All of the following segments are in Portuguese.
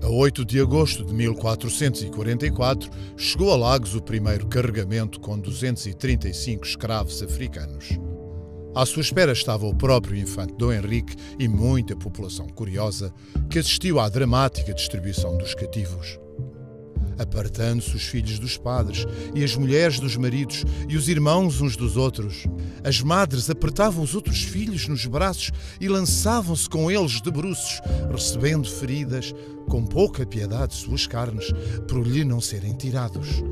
A 8 de agosto de 1444, chegou a Lagos o primeiro carregamento com 235 escravos africanos. À sua espera estava o próprio infante Dom Henrique e muita população curiosa que assistiu à dramática distribuição dos cativos. Apartando-se os filhos dos padres e as mulheres dos maridos e os irmãos uns dos outros, as madres apertavam os outros filhos nos braços e lançavam-se com eles de bruços, recebendo feridas, com pouca piedade suas carnes, por lhe não serem tirados.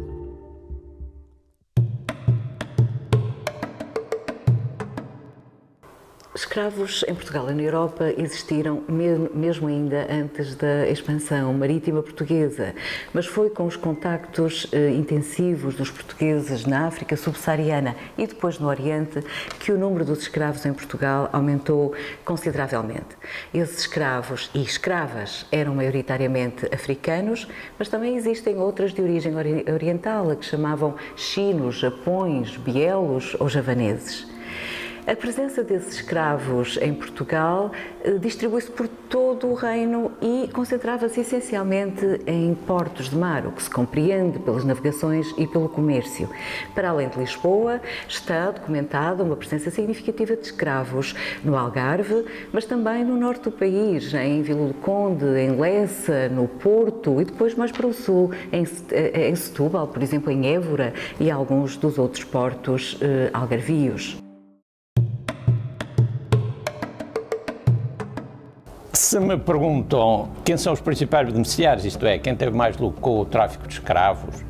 Escravos em Portugal e na Europa existiram mesmo ainda antes da expansão marítima portuguesa, mas foi com os contactos intensivos dos portugueses na África subsaariana e depois no Oriente que o número dos escravos em Portugal aumentou consideravelmente. Esses escravos e escravas eram maioritariamente africanos, mas também existem outras de origem oriental, a que chamavam chinos, japões, bielos ou javaneses. A presença desses escravos em Portugal distribui-se por todo o reino e concentrava-se essencialmente em portos de mar, o que se compreende pelas navegações e pelo comércio. Para além de Lisboa, está documentada uma presença significativa de escravos no Algarve, mas também no norte do país, em Vila do Conde, em Lessa, no Porto e depois mais para o sul, em Setúbal, por exemplo, em Évora e alguns dos outros portos algarvios. Se me perguntam quem são os principais beneficiários, isto é, quem teve mais lucro com o tráfico de escravos,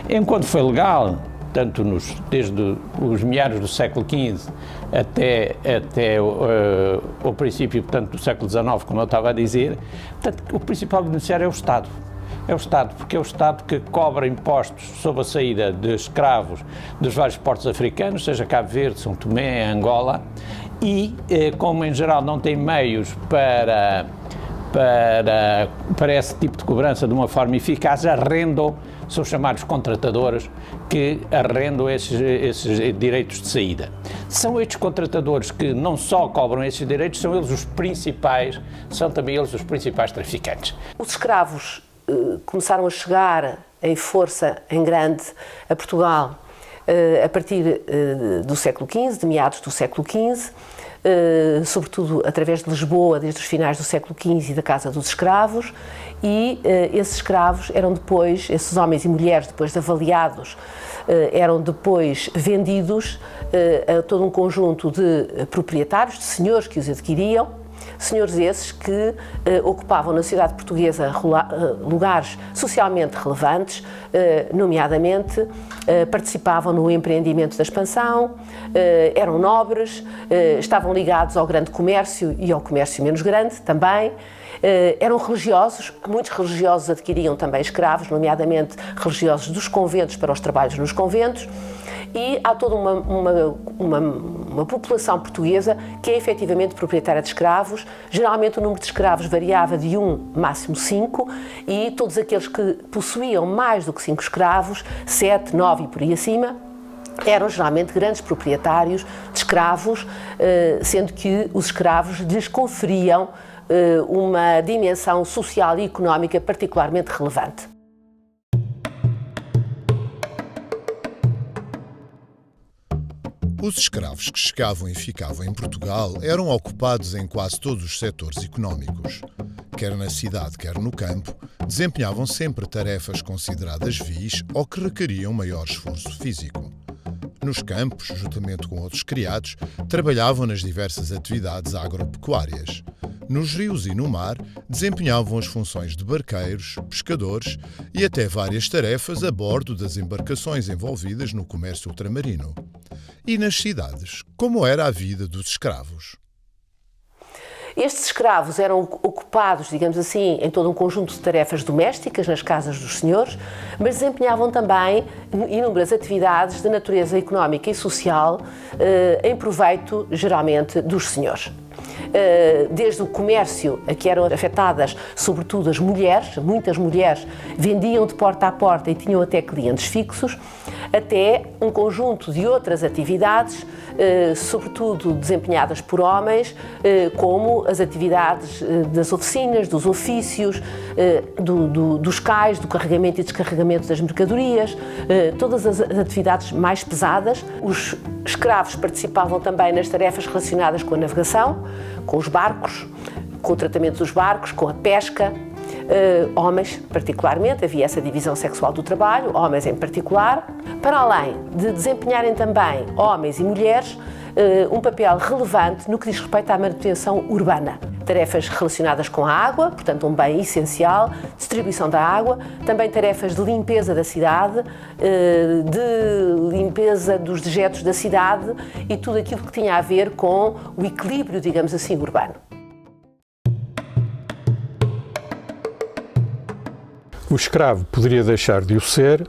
enquanto foi legal, tanto desde os meados do século XV até o princípio, portanto, do século XIX, como eu estava a dizer, portanto, o principal beneficiário é o Estado. É o Estado, porque é o Estado que cobra impostos sobre a saída de escravos dos vários portos africanos, seja Cabo Verde, São Tomé, Angola, e como em geral não tem meios para esse tipo de cobrança de uma forma eficaz, arrendam, são chamados contratadores, que arrendam esses direitos de saída. São estes contratadores que não só cobram esses direitos, são também eles os principais traficantes. Os escravos começaram a chegar em força, em grande, a Portugal a partir do século XV, de meados do século XV, sobretudo através de Lisboa, desde os finais do século XV e da Casa dos Escravos, e esses escravos eram depois, esses homens e mulheres, depois de avaliados, eram depois vendidos a todo um conjunto de proprietários, de senhores que os adquiriam, senhores esses que ocupavam na sociedade portuguesa lugares socialmente relevantes, nomeadamente participavam no empreendimento da expansão, eram nobres, estavam ligados ao grande comércio e ao comércio menos grande também, eram religiosos, muitos religiosos adquiriam também escravos, nomeadamente religiosos dos conventos para os trabalhos nos conventos, e há toda uma população portuguesa que é efetivamente proprietária de escravos. Geralmente o número de escravos variava de 1, máximo 5, e todos aqueles que possuíam mais do que 5 escravos, 7, 9 e por aí acima, eram geralmente grandes proprietários de escravos, sendo que os escravos lhes conferiam uma dimensão social e económica particularmente relevante. Os escravos que chegavam e ficavam em Portugal eram ocupados em quase todos os setores económicos. Quer na cidade, quer no campo, desempenhavam sempre tarefas consideradas vis ou que requeriam maior esforço físico. Nos campos, juntamente com outros criados, trabalhavam nas diversas atividades agropecuárias. Nos rios e no mar, desempenhavam as funções de barqueiros, pescadores e até várias tarefas a bordo das embarcações envolvidas no comércio ultramarino. E nas cidades, como era a vida dos escravos? Estes escravos eram ocupados, digamos assim, em todo um conjunto de tarefas domésticas nas casas dos senhores, mas desempenhavam também inúmeras atividades de natureza económica e social em proveito, geralmente, dos senhores. Desde o comércio a que eram afetadas, sobretudo as mulheres, muitas mulheres vendiam de porta a porta e tinham até clientes fixos, até um conjunto de outras atividades, sobretudo desempenhadas por homens, como as atividades das oficinas, dos ofícios, dos cais, do carregamento e descarregamento das mercadorias, todas as atividades mais pesadas. Os escravos participavam também nas tarefas relacionadas com a navegação, com os barcos, com o tratamento dos barcos, com a pesca. Homens, particularmente, havia essa divisão sexual do trabalho, homens em particular, para além de desempenharem também homens e mulheres um papel relevante no que diz respeito à manutenção urbana. Tarefas relacionadas com a água, portanto um bem essencial, distribuição da água, também tarefas de limpeza da cidade, de limpeza dos dejetos da cidade e tudo aquilo que tinha a ver com o equilíbrio, digamos assim, urbano. O escravo poderia deixar de o ser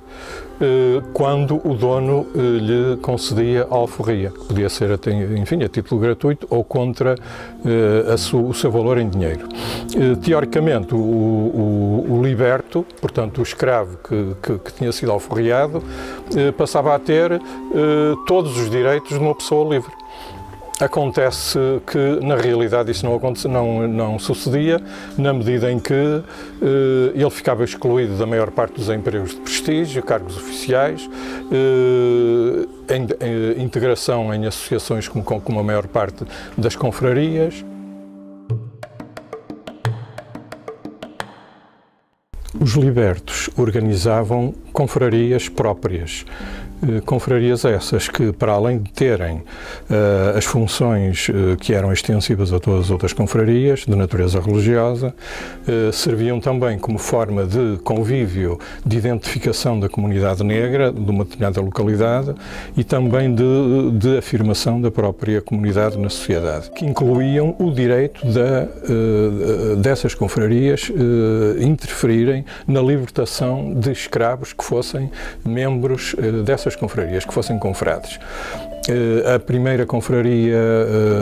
quando o dono lhe concedia a alforria, que podia ser, enfim, a título gratuito ou contra o seu valor em dinheiro. Teoricamente, o liberto, portanto o escravo que tinha sido alforriado, passava a ter todos os direitos de uma pessoa livre. Acontece que, na realidade, isso não sucedia, na medida em que ele ficava excluído da maior parte dos empregos de prestígio, cargos oficiais, integração em associações como a maior parte das confrarias. Os libertos organizavam confrarias próprias. Confrarias essas que, para além de terem as funções que eram extensivas a todas as outras confrarias, de natureza religiosa, serviam também como forma de convívio, de identificação da comunidade negra de uma determinada localidade e também de afirmação da própria comunidade na sociedade, que incluíam o direito dessas confrarias interferirem na libertação de escravos que fossem membros dessas confrarias, que fossem confrades. A primeira confraria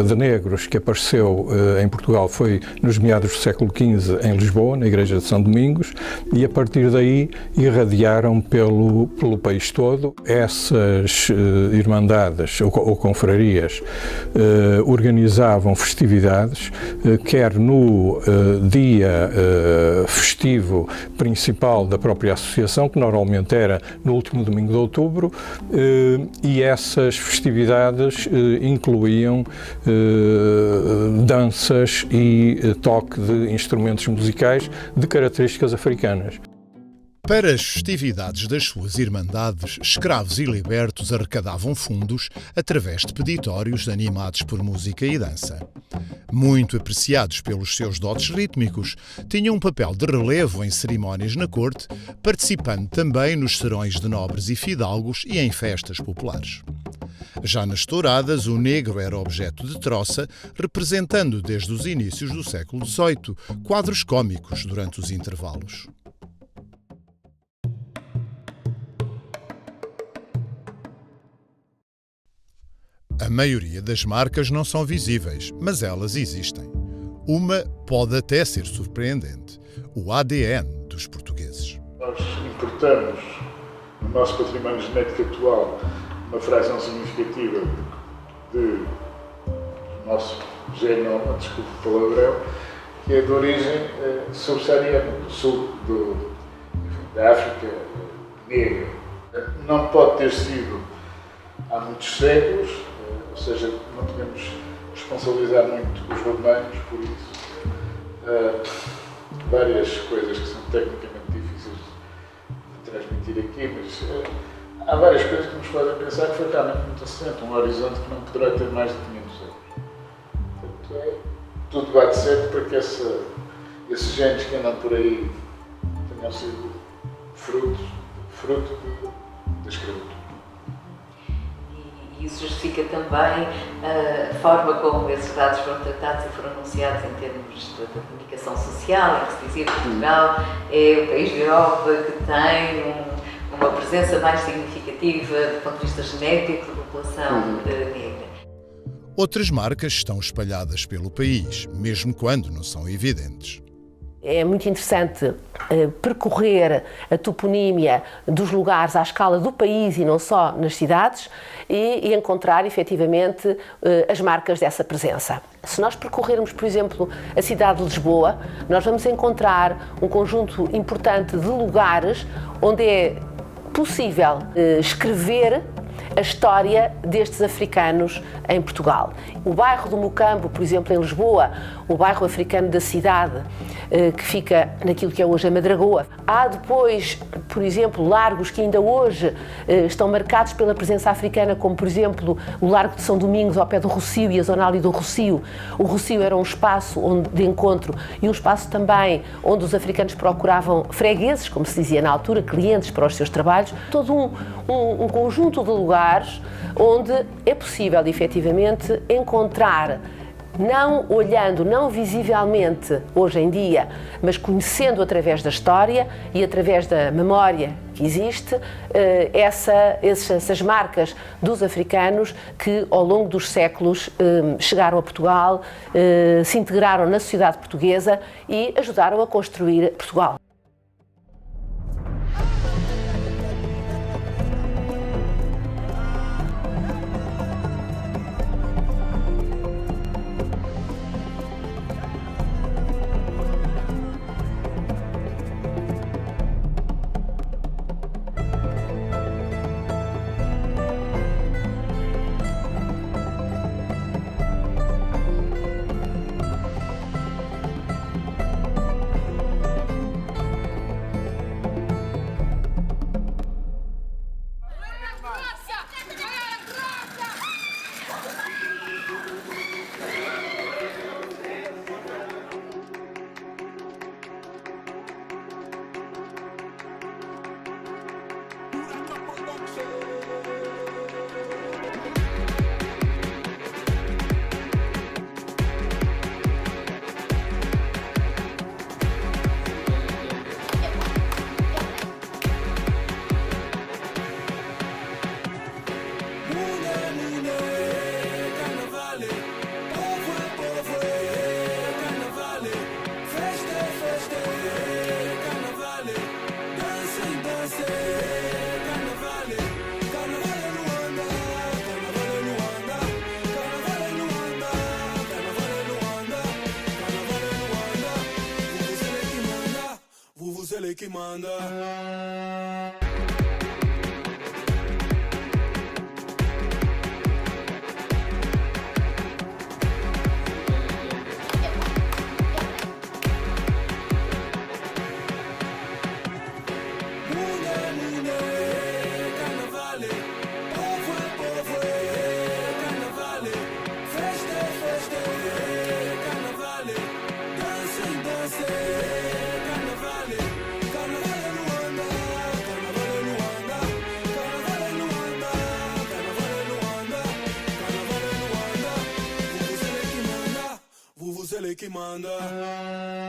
de negros que apareceu em Portugal foi nos meados do século XV em Lisboa, na Igreja de São Domingos, e a partir daí irradiaram pelo país todo. Essas irmandades ou confrarias organizavam festividades, quer no dia festivo principal da própria associação, que normalmente era no último domingo de outubro, e essas festividades incluíam danças e toque de instrumentos musicais de características africanas. Para as festividades das suas irmandades, escravos e libertos arrecadavam fundos através de peditórios animados por música e dança. Muito apreciados pelos seus dotes rítmicos, tinham um papel de relevo em cerimónias na corte, participando também nos serões de nobres e fidalgos e em festas populares. Já nas touradas, o negro era objeto de troça, representando desde os inícios do século XVIII quadros cômicos durante os intervalos. A maioria das marcas não são visíveis, mas elas existem. Uma pode até ser surpreendente: o ADN dos portugueses. Nós importamos no nosso património genético atual uma fração significativa do nosso genoma, desculpe o palavrão, que é de origem subsaariana, do sul da África negra. Não pode ter sido há muitos séculos, ou seja, não podemos responsabilizar muito os romanos por isso. Várias coisas que são tecnicamente difíceis de transmitir aqui, mas há várias coisas que nos fazem pensar que foi realmente muito recente, um horizonte que não poderá ter mais de 500 anos. Portanto, tudo bate certo para que esses genes que andam por aí tenham sido fruto da escravidão. E E isso justifica também a forma como esses dados foram tratados e foram anunciados em termos da comunicação social, em que se dizia que Portugal é o país da Europa que tem uma presença mais significativa do ponto de vista genético da população negra. Outras marcas estão espalhadas pelo país, mesmo quando não são evidentes. É muito interessante percorrer a toponímia dos lugares à escala do país e não só nas cidades e encontrar efetivamente as marcas dessa presença. Se nós percorrermos, por exemplo, a cidade de Lisboa, nós vamos encontrar um conjunto importante de lugares onde é possível escrever a história destes africanos em Portugal. O bairro do Mocambo, por exemplo, em Lisboa, o bairro africano da cidade, que fica naquilo que é hoje a Madragoa. Há depois, por exemplo, largos que ainda hoje estão marcados pela presença africana, como, por exemplo, o Largo de São Domingos, ao pé do Rossio e a zona ali do Rossio. O Rossio era um espaço de encontro e um espaço também onde os africanos procuravam fregueses, como se dizia na altura, clientes para os seus trabalhos. Todo um conjunto de lugares onde é possível, efetivamente, encontrar, não olhando, não visivelmente hoje em dia, mas conhecendo através da história e através da memória que existe, essas marcas dos africanos que ao longo dos séculos chegaram a Portugal, se integraram na sociedade portuguesa e ajudaram a construir Portugal. Ele que manda. Ele que manda.